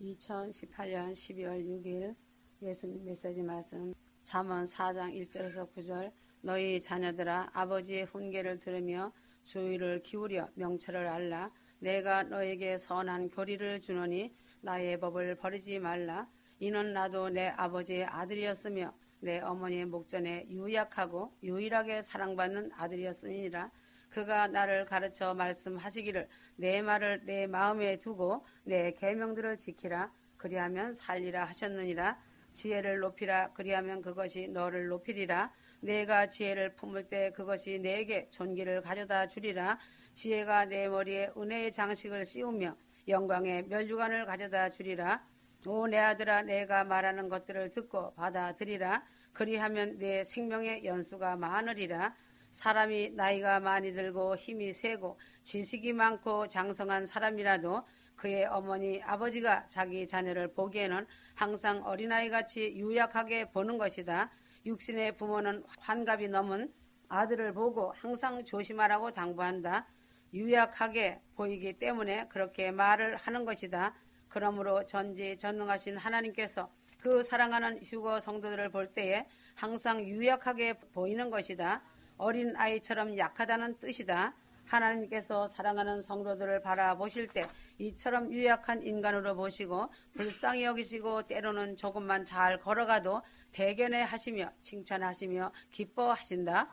2018년 12월 6일 예수님 메시지 말씀 잠언 4장 1절에서 9절 너희 자녀들아 아버지의 훈계를 들으며 주의를 기울여 명철을 알라. 내가 너에게 선한 교리를 주노니 나의 법을 버리지 말라. 이는 나도 내 아버지의 아들이었으며 내 어머니의 목전에 유약하고 유일하게 사랑받는 아들이었음이니라. 그가 나를 가르쳐 말씀하시기를 내 말을 내 마음에 두고 내 계명들을 지키라. 그리하면 살리라 하셨느니라. 지혜를 높이라. 그리하면 그것이 너를 높이리라. 내가 지혜를 품을 때 그것이 내게 존귀를 가져다 주리라. 지혜가 내 머리에 은혜의 장식을 씌우며 영광의 면류관을 가져다 주리라. 오 내 아들아 내가 말하는 것들을 듣고 받아들이라. 그리하면 내 생명의 연수가 많으리라. 사람이 나이가 많이 들고 힘이 세고 지식이 많고 장성한 사람이라도 그의 어머니 아버지가 자기 자녀를 보기에는 항상 어린아이같이 유약하게 보는 것이다. 육신의 부모는 환갑이 넘은 아들을 보고 항상 조심하라고 당부한다. 유약하게 보이기 때문에 그렇게 말을 하는 것이다. 그러므로 전지전능하신 하나님께서 그 사랑하는 휴거 성도들을 볼 때에 항상 유약하게 보이는 것이다. 어린 아이처럼 약하다는 뜻이다. 하나님께서 사랑하는 성도들을 바라보실 때 이처럼 유약한 인간으로 보시고 불쌍히 여기시고 때로는 조금만 잘 걸어가도 대견해 하시며 칭찬하시며 기뻐하신다.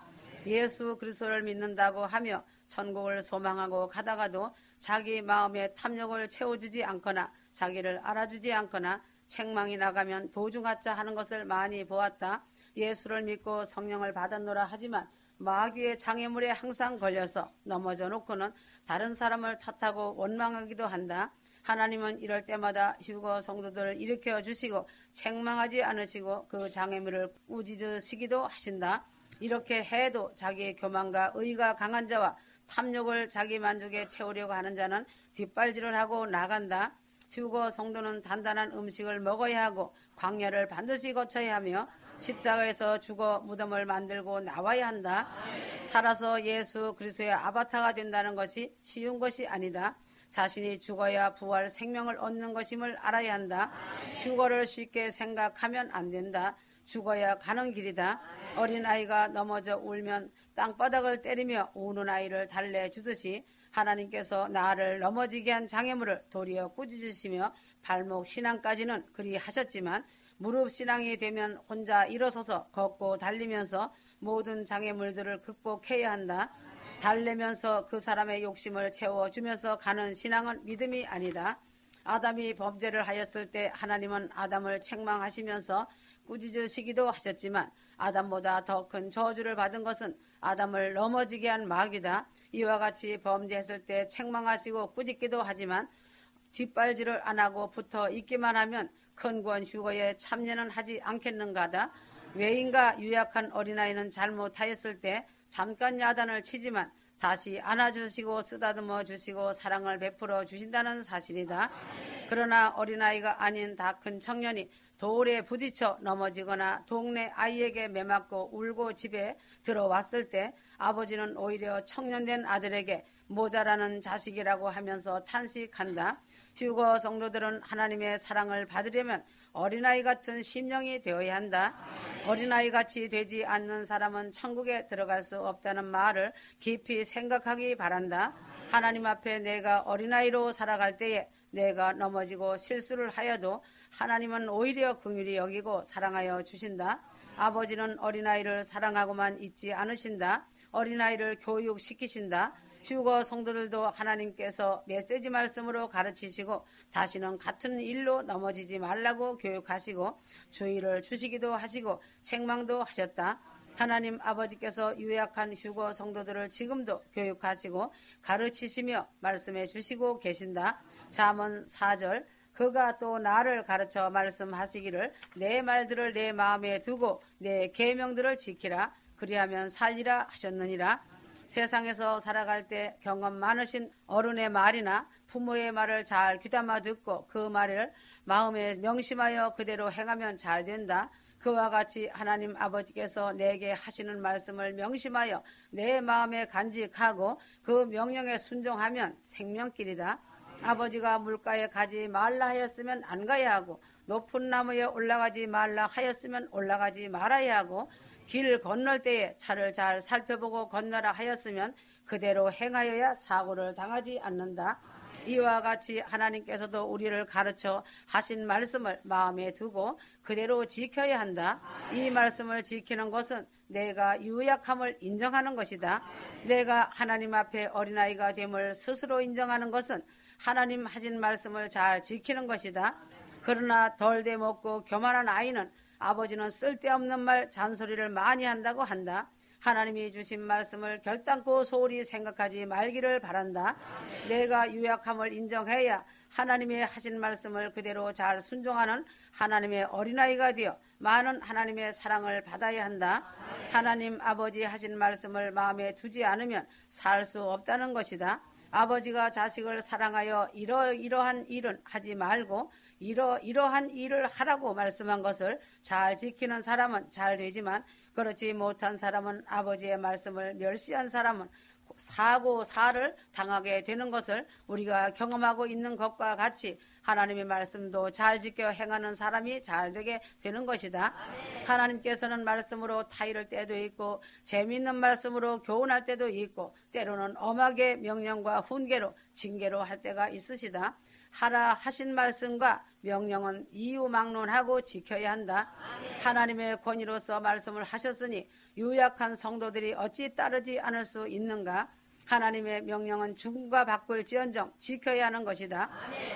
예수 그리스도를 믿는다고 하며 천국을 소망하고 가다가도 자기 마음의 탐욕을 채워주지 않거나 자기를 알아주지 않거나 책망이 나가면 도중하자 하는 것을 많이 보았다. 예수를 믿고 성령을 받았노라 하지만 마귀의 장애물에 항상 걸려서 넘어져 놓고는 다른 사람을 탓하고 원망하기도 한다. 하나님은 이럴 때마다 휴거 성도들을 일으켜 주시고 책망하지 않으시고 그 장애물을 꾸짖으시기도 하신다. 이렇게 해도 자기의 교만과 의가 강한 자와 탐욕을 자기 만족에 채우려고 하는 자는 뒷발질을 하고 나간다. 휴거 성도는 단단한 음식을 먹어야 하고 광야를 반드시 거쳐야 하며 십자가에서 죽어 무덤을 만들고 나와야 한다. 살아서 예수 그리스도의 아바타가 된다는 것이 쉬운 것이 아니다. 자신이 죽어야 부활 생명을 얻는 것임을 알아야 한다. 휴거를 쉽게 생각하면 안 된다. 죽어야 가는 길이다. 어린아이가 넘어져 울면 땅바닥을 때리며 우는 아이를 달래주듯이 하나님께서 나를 넘어지게 한 장애물을 도리어 꾸짖으시며 발목 신앙까지는 그리 하셨지만 무릎 신앙이 되면 혼자 일어서서 걷고 달리면서 모든 장애물들을 극복해야 한다. 달래면서 그 사람의 욕심을 채워주면서 가는 신앙은 믿음이 아니다. 아담이 범죄를 하였을 때 하나님은 아담을 책망하시면서 꾸짖으시기도 하셨지만 아담보다 더 큰 저주를 받은 것은 아담을 넘어지게 한 마귀다. 이와 같이 범죄했을 때 책망하시고 꾸짖기도 하지만 뒷발질을 안 하고 붙어 있기만 하면 큰 구원 휴거에 참여는 하지 않겠는가다. 외인과 유약한 어린아이는 잘못하였을 때 잠깐 야단을 치지만 다시 안아주시고 쓰다듬어 주시고 사랑을 베풀어 주신다는 사실이다. 그러나 어린아이가 아닌 다 큰 청년이 돌에 부딪혀 넘어지거나 동네 아이에게 매맞고 울고 집에 들어왔을 때 아버지는 오히려 청년된 아들에게 모자라는 자식이라고 하면서 탄식한다. 휴거 성도들은 하나님의 사랑을 받으려면 어린아이 같은 심령이 되어야 한다. 어린아이같이 되지 않는 사람은 천국에 들어갈 수 없다는 말을 깊이 생각하기 바란다. 하나님 앞에 내가 어린아이로 살아갈 때에 내가 넘어지고 실수를 하여도 하나님은 오히려 긍휼히 여기고 사랑하여 주신다. 아버지는 어린아이를 사랑하고만 있지 않으신다. 어린아이를 교육시키신다. 휴거 성도들도 하나님께서 메시지 말씀으로 가르치시고 다시는 같은 일로 넘어지지 말라고 교육하시고 주의를 주시기도 하시고 책망도 하셨다. 하나님 아버지께서 유약한 휴거 성도들을 지금도 교육하시고 가르치시며 말씀해 주시고 계신다. 잠언 4절 그가 또 나를 가르쳐 말씀하시기를 내 말들을 내 마음에 두고 내 계명들을 지키라. 그리하면 살리라 하셨느니라. 세상에서 살아갈 때 경험 많으신 어른의 말이나 부모의 말을 잘 귀담아 듣고 그 말을 마음에 명심하여 그대로 행하면 잘 된다. 그와 같이 하나님 아버지께서 내게 하시는 말씀을 명심하여 내 마음에 간직하고 그 명령에 순종하면 생명길이다. 아버지가 물가에 가지 말라 하였으면 안 가야 하고 높은 나무에 올라가지 말라 하였으면 올라가지 말아야 하고 길 건널 때에 차를 잘 살펴보고 건너라 하였으면 그대로 행하여야 사고를 당하지 않는다. 이와 같이 하나님께서도 우리를 가르쳐 하신 말씀을 마음에 두고 그대로 지켜야 한다. 이 말씀을 지키는 것은 내가 유약함을 인정하는 것이다. 내가 하나님 앞에 어린아이가 됨을 스스로 인정하는 것은 하나님 하신 말씀을 잘 지키는 것이다. 그러나 덜 되먹고 교만한 아이는 아버지는 쓸데없는 말 잔소리를 많이 한다고 한다. 하나님이 주신 말씀을 결단코 소홀히 생각하지 말기를 바란다. 내가 유약함을 인정해야 하나님의 하신 말씀을 그대로 잘 순종하는 하나님의 어린아이가 되어 많은 하나님의 사랑을 받아야 한다. 하나님 아버지 하신 말씀을 마음에 두지 않으면 살 수 없다는 것이다. 아버지가 자식을 사랑하여 이러한 일은 하지 말고 이러한 일을 하라고 말씀한 것을 잘 지키는 사람은 잘 되지만 그렇지 못한 사람은 아버지의 말씀을 멸시한 사람은 사고사를 당하게 되는 것을 우리가 경험하고 있는 것과 같이 하나님의 말씀도 잘 지켜 행하는 사람이 잘 되게 되는 것이다. 하나님께서는 말씀으로 타이를 때도 있고 재미있는 말씀으로 교훈할 때도 있고 때로는 엄하게 명령과 훈계로 징계로 할 때가 있으시다. 하라 하신 말씀과 명령은 이유막론하고 지켜야 한다. 하나님의 권위로서 말씀을 하셨으니 유약한 성도들이 어찌 따르지 않을 수 있는가? 하나님의 명령은 죽음과 바꿀지언정 지켜야 하는 것이다.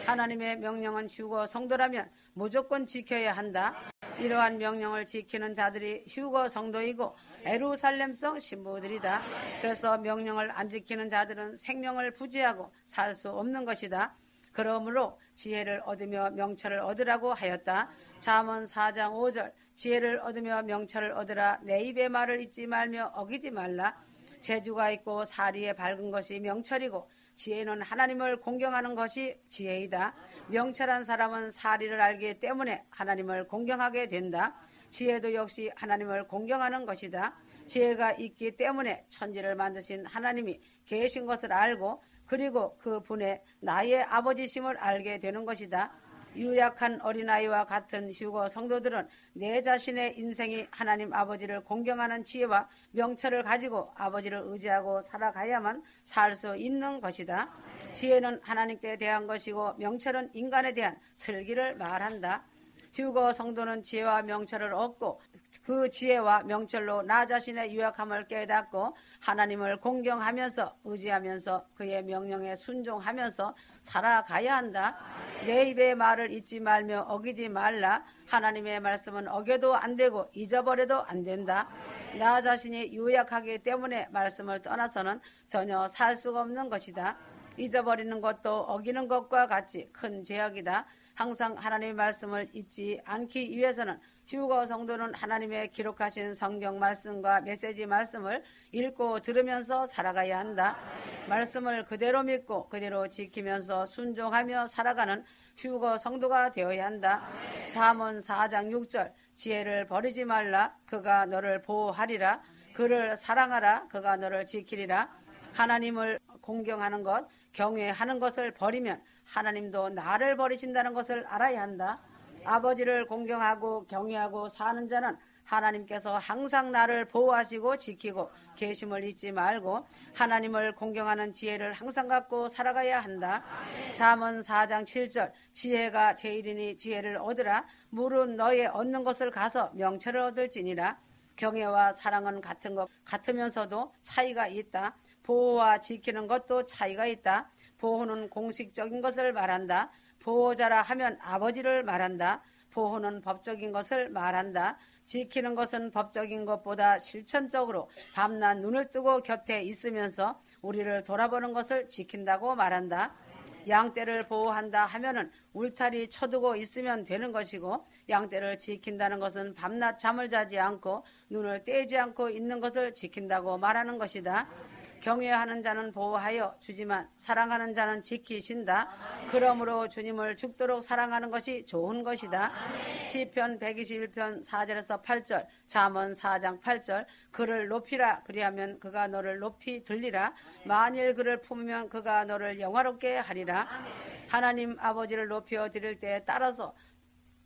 하나님의 명령은 휴거 성도라면 무조건 지켜야 한다. 이러한 명령을 지키는 자들이 휴거 성도이고 에루살렘성 신부들이다. 그래서 명령을 안 지키는 자들은 생명을 부지하고 살 수 없는 것이다. 그러므로 지혜를 얻으며 명철을 얻으라고 하였다. 잠언 4장 5절 지혜를 얻으며 명철을 얻으라. 내 입의 말을 잊지 말며 어기지 말라. 재주가 있고 사리에 밝은 것이 명철이고 지혜는 하나님을 공경하는 것이 지혜이다. 명철한 사람은 사리를 알기 때문에 하나님을 공경하게 된다. 지혜도 역시 하나님을 공경하는 것이다. 지혜가 있기 때문에 천지를 만드신 하나님이 계신 것을 알고 그리고 그 분의 나의 아버지심을 알게 되는 것이다. 유약한 어린아이와 같은 휴거 성도들은 내 자신의 인생이 하나님 아버지를 공경하는 지혜와 명철을 가지고 아버지를 의지하고 살아가야만 살 수 있는 것이다. 지혜는 하나님께 대한 것이고 명철은 인간에 대한 슬기를 말한다. 휴거 성도는 지혜와 명철을 얻고 그 지혜와 명철로 나 자신의 유약함을 깨닫고 하나님을 공경하면서 의지하면서 그의 명령에 순종하면서 살아가야 한다. 내 입의 말을 잊지 말며 어기지 말라. 하나님의 말씀은 어겨도 안 되고 잊어버려도 안 된다. 나 자신이 유약하기 때문에 말씀을 떠나서는 전혀 살 수가 없는 것이다. 잊어버리는 것도 어기는 것과 같이 큰 죄악이다. 항상 하나님의 말씀을 잊지 않기 위해서는 휴거 성도는 하나님의 기록하신 성경 말씀과 메시지 말씀을 읽고 들으면서 살아가야 한다. 말씀을 그대로 믿고 그대로 지키면서 순종하며 살아가는 휴거 성도가 되어야 한다. 잠언 4장 6절 지혜를 버리지 말라. 그가 너를 보호하리라. 그를 사랑하라. 그가 너를 지키리라. 하나님을 공경하는 것, 경외하는 것을 버리면 하나님도 나를 버리신다는 것을 알아야 한다. 아버지를 공경하고 경외하고 사는 자는 하나님께서 항상 나를 보호하시고 지키고 계심을 잊지 말고 하나님을 공경하는 지혜를 항상 갖고 살아가야 한다. 잠언 4장 7절 지혜가 제일이니 지혜를 얻으라. 물은 너의 얻는 것을 가서 명철을 얻을지니라. 경외와 사랑은 같은 것 같으면서도 차이가 있다. 보호와 지키는 것도 차이가 있다. 보호는 공식적인 것을 말한다. 보호자라 하면 아버지를 말한다. 보호는 법적인 것을 말한다. 지키는 것은 법적인 것보다 실천적으로 밤낮 눈을 뜨고 곁에 있으면서 우리를 돌아보는 것을 지킨다고 말한다. 양떼를 보호한다 하면은 울타리 쳐두고 있으면 되는 것이고 양떼를 지킨다는 것은 밤낮 잠을 자지 않고 눈을 떼지 않고 있는 것을 지킨다고 말하는 것이다. 경외하는 자는 보호하여 주지만 사랑하는 자는 지키신다. 그러므로 주님을 죽도록 사랑하는 것이 좋은 것이다. 시편 121편 4절에서 8절, 잠언 4장 8절, 그를 높이라 그리하면 그가 너를 높이 들리라. 만일 그를 품으면 그가 너를 영화롭게 하리라. 하나님 아버지를 높여 드릴 때에 따라서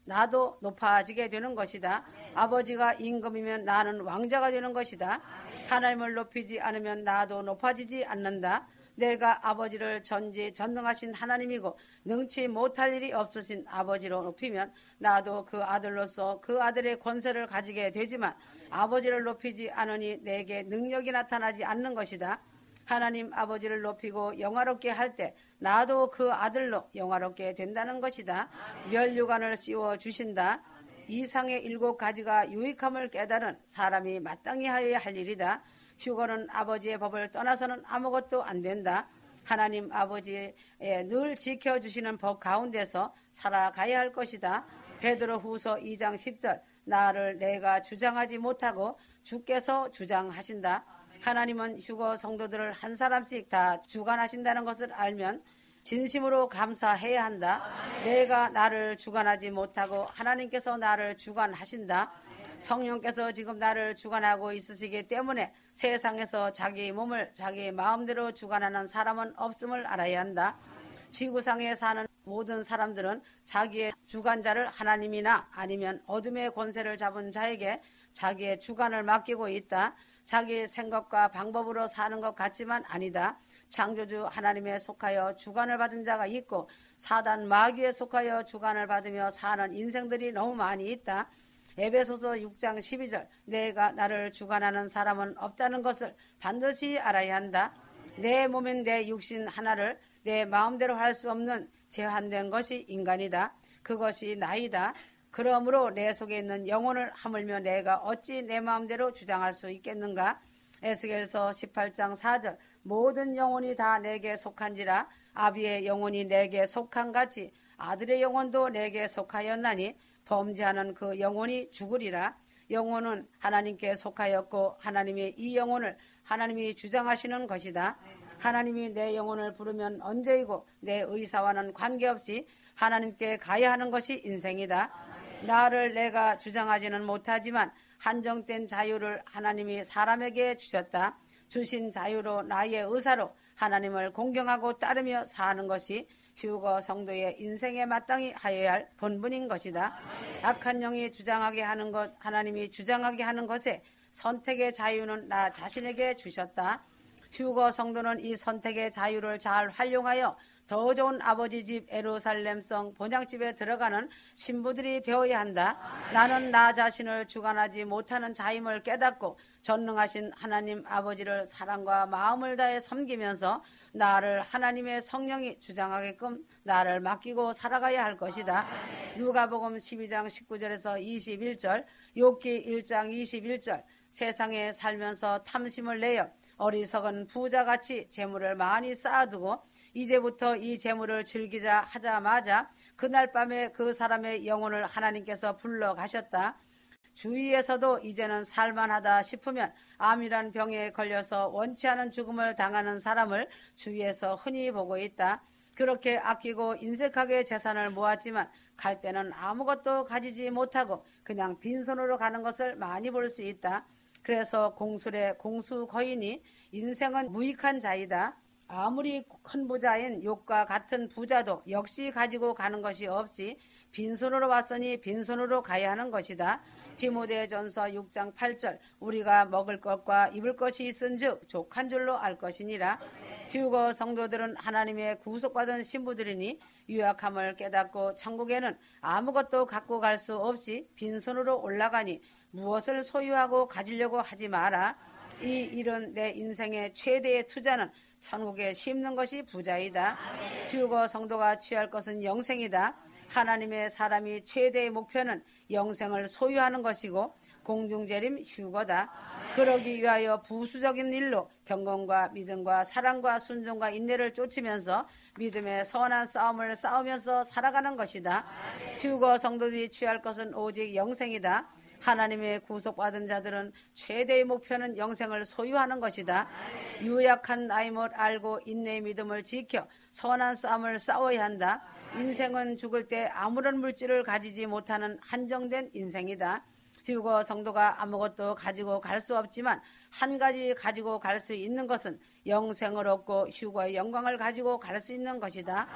나도 높아지게 되는 것이다. 아버지가 임금이면 나는 왕자가 되는 것이다. 하나님을 높이지 않으면 나도 높아지지 않는다. 내가 아버지를 전지전능하신 하나님이고 능치 못할 일이 없으신 아버지로 높이면 나도 그 아들로서 그 아들의 권세를 가지게 되지만 아버지를 높이지 않으니 내게 능력이 나타나지 않는 것이다. 하나님 아버지를 높이고 영화롭게 할 때 나도 그 아들로 영화롭게 된다는 것이다. 멸류관을 씌워 주신다. 이상의 7가지가 유익함을 깨달은 사람이 마땅히 하여야 할 일이다. 휴거는 아버지의 법을 떠나서는 아무것도 안 된다. 하나님 아버지의 늘 지켜주시는 법 가운데서 살아가야 할 것이다. 베드로 후서 2장 10절, 나를 내가 주장하지 못하고 주께서 주장하신다. 하나님은 휴거 성도들을 한 사람씩 다 주관하신다는 것을 알면 진심으로 감사해야 한다. 내가 나를 주관하지 못하고 하나님께서 나를 주관하신다. 성령께서 지금 나를 주관하고 있으시기 때문에 세상에서 자기 몸을 자기 마음대로 주관하는 사람은 없음을 알아야 한다. 지구상에 사는 모든 사람들은 자기의 주관자를 하나님이나 아니면 어둠의 권세를 잡은 자에게 자기의 주관을 맡기고 있다. 자기의 생각과 방법으로 사는 것 같지만 아니다. 창조주 하나님에 속하여 주관을 받은 자가 있고 사단 마귀에 속하여 주관을 받으며 사는 인생들이 너무 많이 있다. 에베소서 6장 12절, 내가 나를 주관하는 사람은 없다는 것을 반드시 알아야 한다. 내 몸인 내 육신 하나를 내 마음대로 할 수 없는 제한된 것이 인간이다. 그것이 나이다. 그러므로 내 속에 있는 영혼을 하물며 내가 어찌 내 마음대로 주장할 수 있겠는가? 에스겔서 18장 4절, 모든 영혼이 다 내게 속한지라. 아비의 영혼이 내게 속한 같이 아들의 영혼도 내게 속하였나니 범죄하는 그 영혼이 죽으리라. 영혼은 하나님께 속하였고 하나님이 이 영혼을 하나님이 주장하시는 것이다. 하나님이 내 영혼을 부르면 언제이고 내 의사와는 관계없이 하나님께 가야 하는 것이 인생이다. 나를 내가 주장하지는 못하지만 한정된 자유를 하나님이 사람에게 주셨다. 주신 자유로 나의 의사로 하나님을 공경하고 따르며 사는 것이 휴거 성도의 인생에 마땅히 하여야 할 본분인 것이다. 악한 영이 주장하게 하는 것, 하나님이 주장하게 하는 것에 선택의 자유는 나 자신에게 주셨다. 휴거 성도는 이 선택의 자유를 잘 활용하여 더 좋은 아버지 집 예루살렘성 본향집에 들어가는 신부들이 되어야 한다. 나는 나 자신을 주관하지 못하는 자임을 깨닫고 전능하신 하나님 아버지를 사랑과 마음을 다해 섬기면서 나를 하나님의 성령이 주장하게끔 나를 맡기고 살아가야 할 것이다. 누가복음 12장 19절에서 21절, 욥기 1장 21절, 세상에 살면서 탐심을 내어 어리석은 부자같이 재물을 많이 쌓아두고 이제부터 이 재물을 즐기자 하자마자 그날 밤에 그 사람의 영혼을 하나님께서 불러가셨다. 주위에서도 이제는 살만하다 싶으면 암이란 병에 걸려서 원치 않은 죽음을 당하는 사람을 주위에서 흔히 보고 있다. 그렇게 아끼고 인색하게 재산을 모았지만 갈 때는 아무것도 가지지 못하고 그냥 빈손으로 가는 것을 많이 볼 수 있다. 그래서 공술의 공수 거인이 인생은 무익한 자이다. 아무리 큰 부자인 욥과 같은 부자도 역시 가지고 가는 것이 없이 빈손으로 왔으니 빈손으로 가야 하는 것이다. 디모데전서 6장 8절, 우리가 먹을 것과 입을 것이 있은즉 족한 줄로 알 것이니라. 휴거 성도들은 하나님의 구속받은 신부들이니 유약함을 깨닫고 천국에는 아무것도 갖고 갈 수 없이 빈손으로 올라가니 무엇을 소유하고 가지려고 하지 마라. 이 일은 내 인생의 최대의 투자는 천국에 심는 것이 부자이다. 휴거 성도가 취할 것은 영생이다. 하나님의 사람이 최대의 목표는 영생을 소유하는 것이고 공중재림 휴거다. 그러기 위하여 부수적인 일로 경건과 믿음과 사랑과 순종과 인내를 쫓으면서 믿음의 선한 싸움을 싸우면서 살아가는 것이다. 휴거 성도들이 취할 것은 오직 영생이다. 하나님의 구속받은 자들은 최대의 목표는 영생을 소유하는 것이다. 유약한 나임을 알고 인내의 믿음을 지켜 선한 싸움을 싸워야 한다. 인생은 죽을 때 아무런 물질을 가지지 못하는 한정된 인생이다. 휴거 성도가 아무것도 가지고 갈 수 없지만 한 가지 가지고 갈 수 있는 것은 영생을 얻고 휴거의 영광을 가지고 갈 수 있는 것이다.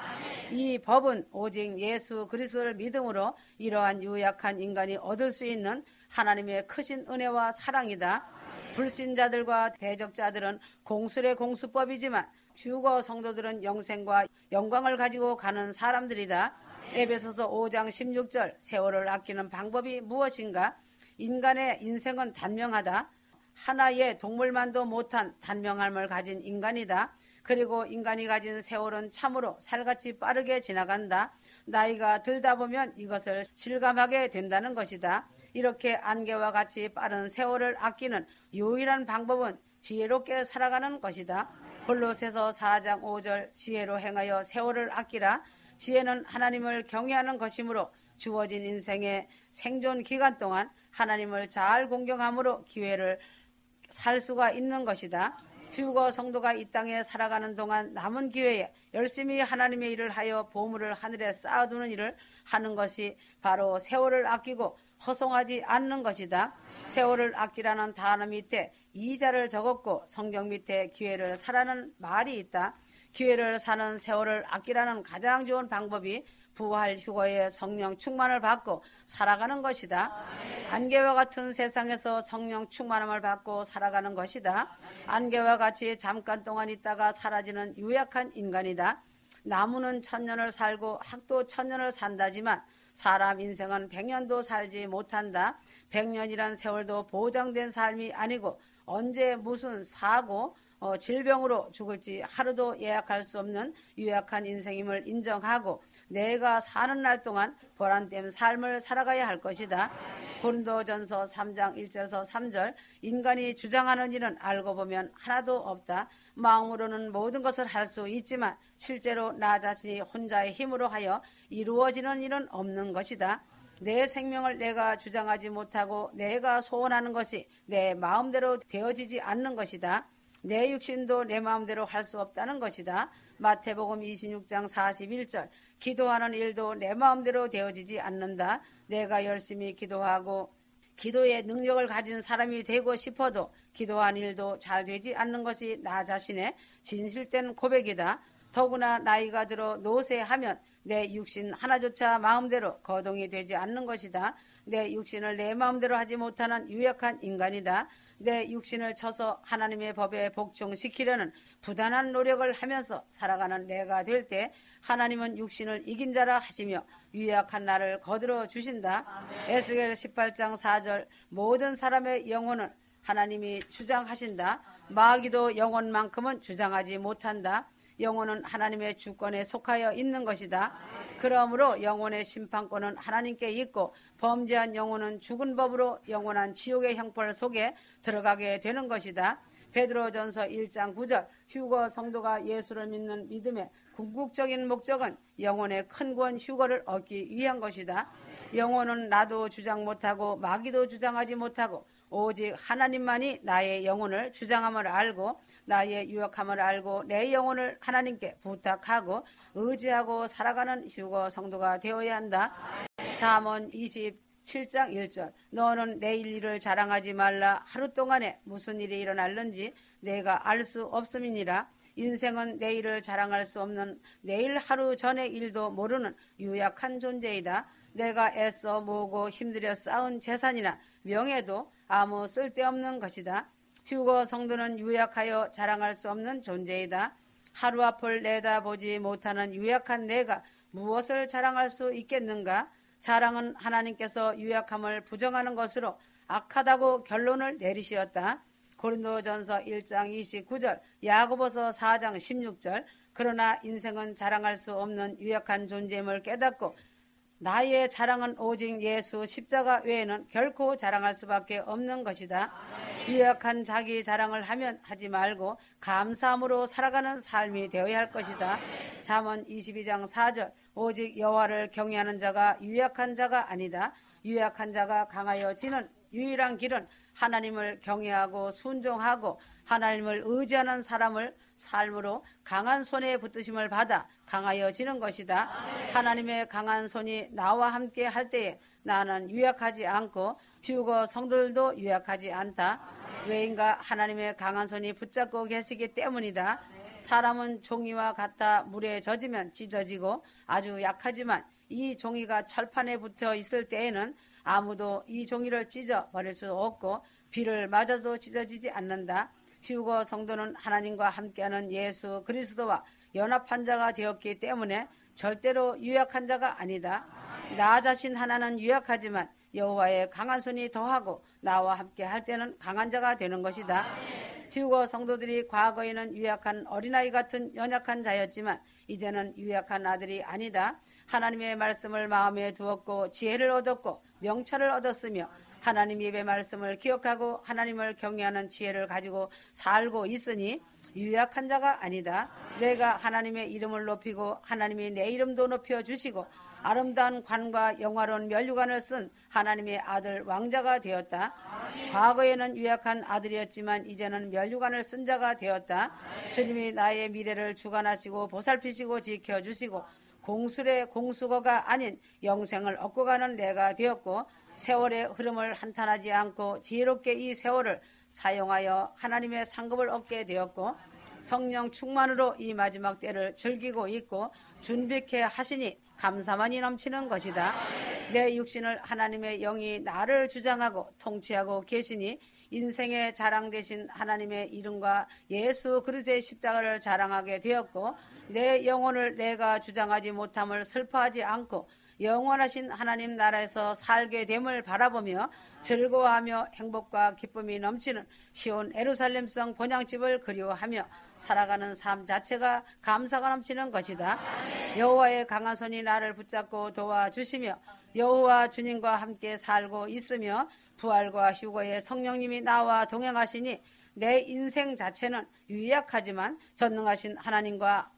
이 법은 오직 예수 그리스도를 믿음으로 이러한 유약한 인간이 얻을 수 있는 하나님의 크신 은혜와 사랑이다. 불신자들과 대적자들은 공술의 공수법이지만 휴거 성도들은 영생과 영광을 가지고 가는 사람들이다. 에베소서 5장 16절 세월을 아끼는 방법이 무엇인가? 인간의 인생은 단명하다. 하나의 동물만도 못한 단명함을 가진 인간이다. 그리고 인간이 가진 세월은 참으로 살같이 빠르게 지나간다. 나이가 들다 보면 이것을 실감하게 된다는 것이다. 이렇게 안개와 같이 빠른 세월을 아끼는 유일한 방법은 지혜롭게 살아가는 것이다. 골로새서 4장 5절 지혜로 행하여 세월을 아끼라. 지혜는 하나님을 경외하는 것이므로 주어진 인생의 생존 기간 동안 하나님을 잘 공경함으로 기회를 살 수가 있는 것이다. 휴거 성도가 이 땅에 살아가는 동안 남은 기회에 열심히 하나님의 일을 하여 보물을 하늘에 쌓아두는 일을 하는 것이 바로 세월을 아끼고 허송하지 않는 것이다. 세월을 아끼라는 단어 밑에 이자를 적었고 성경 밑에 기회를 사라는 말이 있다. 기회를 사는 세월을 아끼라는 가장 좋은 방법이 부활 휴거의 성령 충만을 받고 살아가는 것이다. 안개와 같은 세상에서 성령 충만함을 받고 살아가는 것이다. 안개와 같이 잠깐 동안 있다가 사라지는 유약한 인간이다. 나무는 1000년을 살고 학도 1000년을 산다지만 사람 인생은 100년도 살지 못한다. 100년이란 세월도 보장된 삶이 아니고 언제 무슨 사고 질병으로 죽을지 하루도 예약할 수 없는 유약한 인생임을 인정하고 내가 사는 날 동안 보람된 삶을 살아가야 할 것이다. 고린도전서 3장 1절에서 3절 인간이 주장하는 일은 알고 보면 하나도 없다. 마음으로는 모든 것을 할 수 있지만 실제로 나 자신이 혼자의 힘으로 하여 이루어지는 일은 없는 것이다. 내 생명을 내가 주장하지 못하고 내가 소원하는 것이 내 마음대로 되어지지 않는 것이다. 내 육신도 내 마음대로 할 수 없다는 것이다. 마태복음 26장 41절 기도하는 일도 내 마음대로 되어지지 않는다. 내가 열심히 기도하고 기도의 능력을 가진 사람이 되고 싶어도 기도한 일도 잘 되지 않는 것이 나 자신의 진실된 고백이다. 더구나 나이가 들어 노쇠하면 내 육신 하나조차 마음대로 거동이 되지 않는 것이다. 내 육신을 내 마음대로 하지 못하는 유약한 인간이다. 내 육신을 쳐서 하나님의 법에 복종시키려는 부단한 노력을 하면서 살아가는 내가 될 때 하나님은 육신을 이긴 자라 하시며 유약한 나를 거들어 주신다. 에스겔 18장 4절 모든 사람의 영혼을 하나님이 주장하신다. 마귀도 영혼만큼은 주장하지 못한다. 영혼은 하나님의 주권에 속하여 있는 것이다. 그러므로 영혼의 심판권은 하나님께 있고 범죄한 영혼은 죽은 법으로 영원한 지옥의 형벌 속에 들어가게 되는 것이다. 베드로전서 1장 9절 휴거 성도가 예수를 믿는 믿음의 궁극적인 목적은 영혼의 큰 구원 휴거를 얻기 위한 것이다. 영혼은 나도 주장 못하고 마귀도 주장하지 못하고 오직 하나님만이 나의 영혼을 주장함을 알고 나의 유약함을 알고 내 영혼을 하나님께 부탁하고 의지하고 살아가는 휴거 성도가 되어야 한다. 잠언 27장 1절 너는 내일 일을 자랑하지 말라. 하루 동안에 무슨 일이 일어날는지 내가 알 수 없음이니라. 인생은 내일을 자랑할 수 없는 내일 하루 전의 일도 모르는 유약한 존재이다. 내가 애써 모으고 힘들여 쌓은 재산이나 명예도 아무 쓸데없는 것이다. 휴거 성도는 유약하여 자랑할 수 없는 존재이다. 하루 앞을 내다보지 못하는 유약한 내가 무엇을 자랑할 수 있겠는가? 자랑은 하나님께서 유약함을 부정하는 것으로 악하다고 결론을 내리시었다. 고린도전서 1장 29절, 야고보서 4장 16절 그러나 인생은 자랑할 수 없는 유약한 존재임을 깨닫고 나의 자랑은 오직 예수 십자가 외에는 결코 자랑할 수밖에 없는 것이다. 유약한 자기 자랑을 하면 하지 말고 감사함으로 살아가는 삶이 되어야 할 것이다. 잠언 22장 4절 오직 여호와를 경외하는 자가 유약한 자가 아니다. 유약한 자가 강하여 지는 유일한 길은 하나님을 경외하고 순종하고 하나님을 의지하는 사람을 삶으로 강한 손에 붙드심을 받아 강하여지는 것이다. 하나님의 강한 손이 나와 함께 할 때에 나는 유약하지 않고 휴거 성도들도 유약하지 않다. 왜인가? 하나님의 강한 손이 붙잡고 계시기 때문이다. 사람은 종이와 같아 물에 젖으면 찢어지고 아주 약하지만 이 종이가 철판에 붙어 있을 때에는 아무도 이 종이를 찢어버릴 수 없고 비를 맞아도 찢어지지 않는다. 휴거 성도는 하나님과 함께하는 예수 그리스도와 연합한 자가 되었기 때문에 절대로 유약한 자가 아니다. 나 자신 하나는 유약하지만 여호와의 강한 손이 더하고 나와 함께 할 때는 강한 자가 되는 것이다. 휴거 성도들이 과거에는 유약한 어린아이 같은 연약한 자였지만 이제는 유약한 아들이 아니다. 하나님의 말씀을 마음에 두었고 지혜를 얻었고 명철을 얻었으며 하나님 입의 말씀을 기억하고 하나님을 경외하는 지혜를 가지고 살고 있으니 유약한 자가 아니다. 내가 하나님의 이름을 높이고 하나님이 내 이름도 높여주시고 아름다운 관과 영화로운 면류관을 쓴 하나님의 아들 왕자가 되었다. 과거에는 유약한 아들이었지만 이제는 면류관을 쓴 자가 되었다. 주님이 나의 미래를 주관하시고 보살피시고 지켜주시고 공술의 공수거가 아닌 영생을 얻고 가는 내가 되었고 세월의 흐름을 한탄하지 않고 지혜롭게 이 세월을 사용하여 하나님의 상급을 얻게 되었고 성령 충만으로 이 마지막 때를 즐기고 있고 준비케 하시니 감사만이 넘치는 것이다. 내 육신을 하나님의 영이 나를 주장하고 통치하고 계시니 인생의 자랑 되신 하나님의 이름과 예수 그리스도의 십자가를 자랑하게 되었고 내 영혼을 내가 주장하지 못함을 슬퍼하지 않고 영원하신 하나님 나라에서 살게 됨을 바라보며 즐거워하며 행복과 기쁨이 넘치는 시온 예루살렘성 본향집을 그리워하며 살아가는 삶 자체가 감사가 넘치는 것이다. 여호와의 강한 손이 나를 붙잡고 도와주시며 여호와 주님과 함께 살고 있으며 부활과 휴거의 성령님이 나와 동행하시니 내 인생 자체는 유약하지만 전능하신 하나님과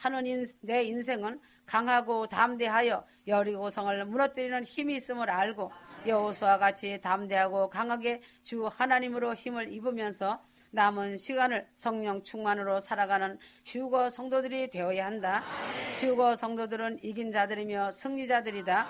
하는 내 인생은 강하고 담대하여 여리고성을 무너뜨리는 힘이 있음을 알고 여호수아와 같이 담대하고 강하게 주 하나님으로 힘을 입으면서 남은 시간을 성령 충만으로 살아가는 휴거 성도들이 되어야 한다. 휴거 성도들은 이긴 자들이며 승리자들이다.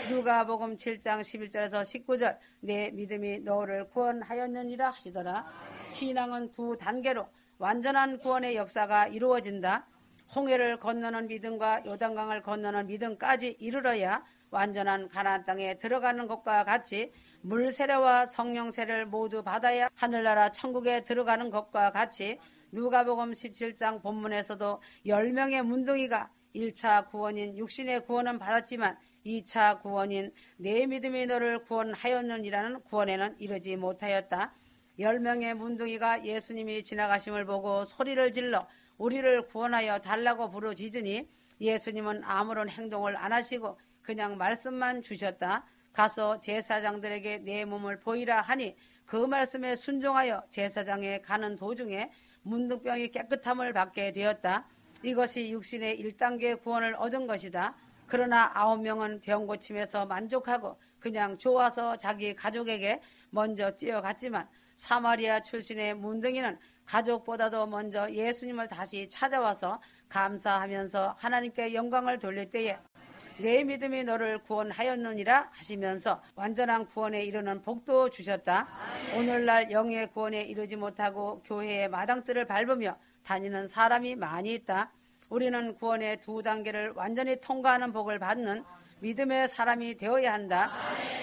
누가복음 7장 11절에서 19절 내 믿음이 너를 구원하였느니라 하시더라. 신앙은 두 단계로 완전한 구원의 역사가 이루어진다. 홍해를 건너는 믿음과 요단강을 건너는 믿음까지 이르러야 완전한 가나안 땅에 들어가는 것과 같이 물 세례와 성령 세례를 모두 받아야 하늘나라 천국에 들어가는 것과 같이 누가복음 17장 본문에서도 10명의 문둥이가 1차 구원인 육신의 구원은 받았지만 2차 구원인 내 믿음이 너를 구원하였느니라는 구원에는 이르지 못하였다. 10명의 문둥이가 예수님이 지나가심을 보고 소리를 질러 우리를 구원하여 달라고 부르짖으니 예수님은 아무런 행동을 안 하시고 그냥 말씀만 주셨다. 가서 제사장들에게 내 몸을 보이라 하니 그 말씀에 순종하여 제사장에 가는 도중에 문둥병이 깨끗함을 받게 되었다. 이것이 육신의 1단계 구원을 얻은 것이다. 그러나 9명은 병 고침에서 만족하고 그냥 좋아서 자기 가족에게 먼저 뛰어갔지만 사마리아 출신의 문둥이는 가족보다도 먼저 예수님을 다시 찾아와서 감사하면서 하나님께 영광을 돌릴 때에 내 믿음이 너를 구원하였느니라 하시면서 완전한 구원에 이르는 복도 주셨다. 오늘날 영의 구원에 이르지 못하고 교회의 마당들을 밟으며 다니는 사람이 많이 있다. 우리는 구원의 두 단계를 완전히 통과하는 복을 받는 믿음의 사람이 되어야 한다.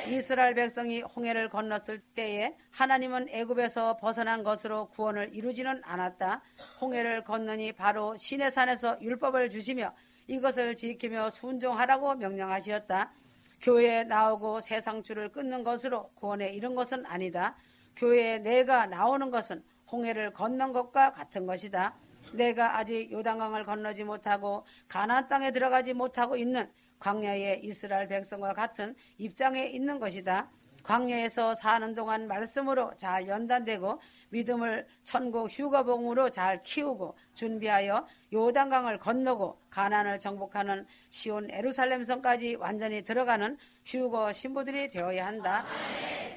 이스라엘 백성이 홍해를 건넜을 때에 하나님은 애굽에서 벗어난 것으로 구원을 이루지는 않았다. 홍해를 건너니 바로 시내산에서 율법을 주시며 이것을 지키며 순종하라고 명령하셨다. 교회에 나오고 세상줄을 끊는 것으로 구원에 이른 것은 아니다. 교회에 내가 나오는 것은 홍해를 건넌 것과 같은 것이다. 내가 아직 요단강을 건너지 못하고 가나안 땅에 들어가지 못하고 있는 광야의 이스라엘 백성과 같은 입장에 있는 것이다. 광야에서 사는 동안 말씀으로 잘 연단되고 믿음을 천국 휴거복음으로 잘 키우고 준비하여 요단강을 건너고 가나안을 정복하는 시온 예루살렘성까지 완전히 들어가는 휴거 신부들이 되어야 한다.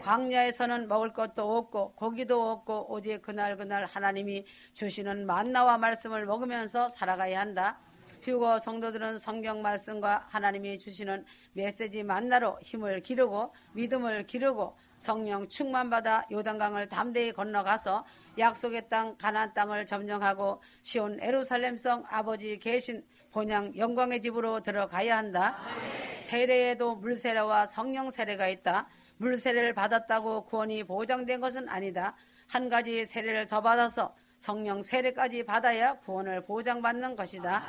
광야에서는 먹을 것도 없고 고기도 없고 오직 그날 하나님이 주시는 만나와 말씀을 먹으면서 살아가야 한다. 휴거 성도들은 성경 말씀과 하나님이 주시는 메시지 만나로 힘을 기르고 믿음을 기르고 성령 충만받아 요단강을 담대히 건너가서 약속의 땅 가나안 땅을 점령하고 시온 예루살렘성 아버지 계신 본향 영광의 집으로 들어가야 한다. 세례에도 물세례와 성령 세례가 있다. 물세례를 받았다고 구원이 보장된 것은 아니다. 한 가지 세례를 더 받아서 성령 세례까지 받아야 구원을 보장받는 것이다.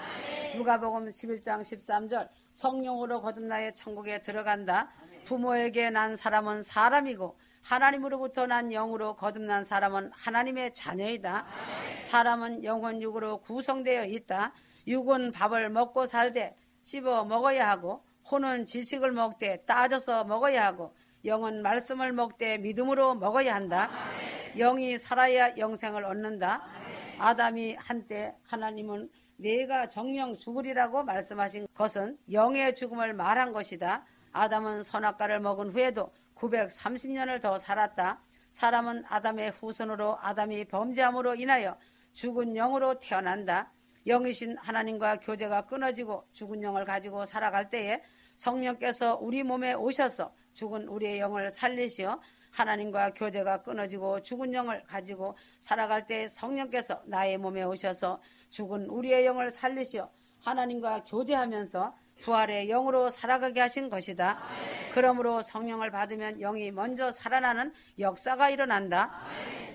누가복음 11장 13절 성령으로 거듭나여 천국에 들어간다. 부모에게 난 사람은 사람이고 하나님으로부터 난 영으로 거듭난 사람은 하나님의 자녀이다. 사람은 영혼 육으로 구성되어 있다. 육은 밥을 먹고 살되 씹어 먹어야 하고 혼은 지식을 먹되 따져서 먹어야 하고 영은 말씀을 먹되 믿음으로 먹어야 한다. 영이 살아야 영생을 얻는다. 아담이 한때 하나님은 내가 정령 죽으리라고 말씀하신 것은 영의 죽음을 말한 것이다. 아담은 선악과를 먹은 후에도 930년을 더 살았다. 사람은 아담의 후손으로 아담이 범죄함으로 인하여 죽은 영으로 태어난다. 영이신 하나님과 교제가 끊어지고 죽은 영을 가지고 살아갈 때에 성령께서 우리 몸에 오셔서 죽은 우리의 영을 살리시어 하나님과 교제가 끊어지고 죽은 영을 가지고 살아갈 때 성령께서 나의 몸에 오셔서 죽은 우리의 영을 살리시어 하나님과 교제하면서 부활의 영으로 살아가게 하신 것이다. 그러므로 성령을 받으면 영이 먼저 살아나는 역사가 일어난다.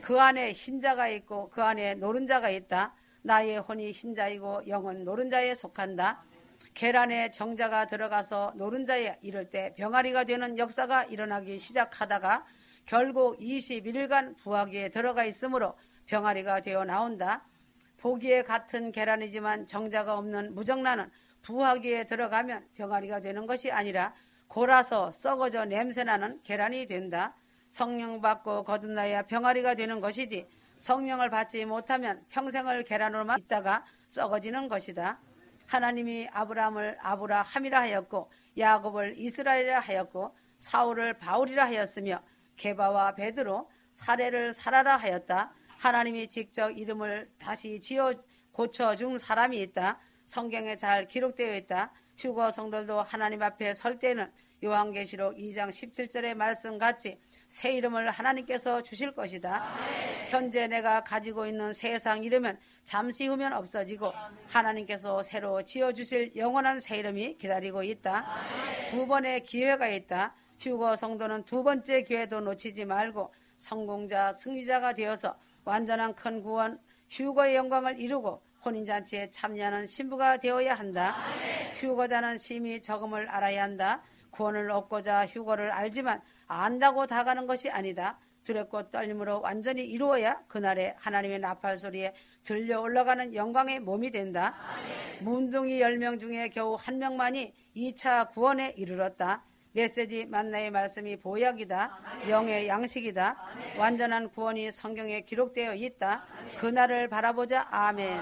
그 안에 흰자가 있고 그 안에 노른자가 있다. 나의 혼이 흰자이고 영은 노른자에 속한다. 계란에 정자가 들어가서 노른자에 이를 때 병아리가 되는 역사가 일어나기 시작하다가 결국 21일간 부화기에 들어가 있으므로 병아리가 되어 나온다. 보기에 같은 계란이지만 정자가 없는 무정란은 부화기에 들어가면 병아리가 되는 것이 아니라 골아서 썩어져 냄새나는 계란이 된다. 성령 받고 거듭나야 병아리가 되는 것이지 성령을 받지 못하면 평생을 계란으로만 있다가 썩어지는 것이다. 하나님이 아브라함을 아브라함이라 하였고 야곱을 이스라엘이라 하였고 사울을 바울이라 하였으며 게바와 베드로 사레를 사라라 하였다. 하나님이 직접 이름을 다시 지어 고쳐준 사람이 있다. 성경에 잘 기록되어 있다. 휴거 성도들도 하나님 앞에 설 때는 요한계시록 2장 17절의 말씀같이 새 이름을 하나님께서 주실 것이다. 현재 내가 가지고 있는 세상 이름은 잠시 후면 없어지고 하나님께서 새로 지어주실 영원한 새 이름이 기다리고 있다. 두 번의 기회가 있다. 휴거 성도는 두 번째 기회도 놓치지 말고 성공자 승리자가 되어서 완전한 큰 구원 휴거의 영광을 이루고 혼인잔치에 참여하는 신부가 되어야 한다. 휴거자는 심히 적음을 알아야 한다. 구원을 얻고자 휴거를 알지만 안다고 다 가는 것이 아니다. 두렵고 떨림으로 완전히 이루어야 그날에 하나님의 나팔 소리에 들려 올라가는 영광의 몸이 된다. 문둥이 10명 중에 겨우 1명만이 2차 구원에 이르렀다. 메시지 만나의 말씀이 보약이다. 영의 양식이다. 완전한 구원이 성경에 기록되어 있다. 그날을 바라보자. 아멘.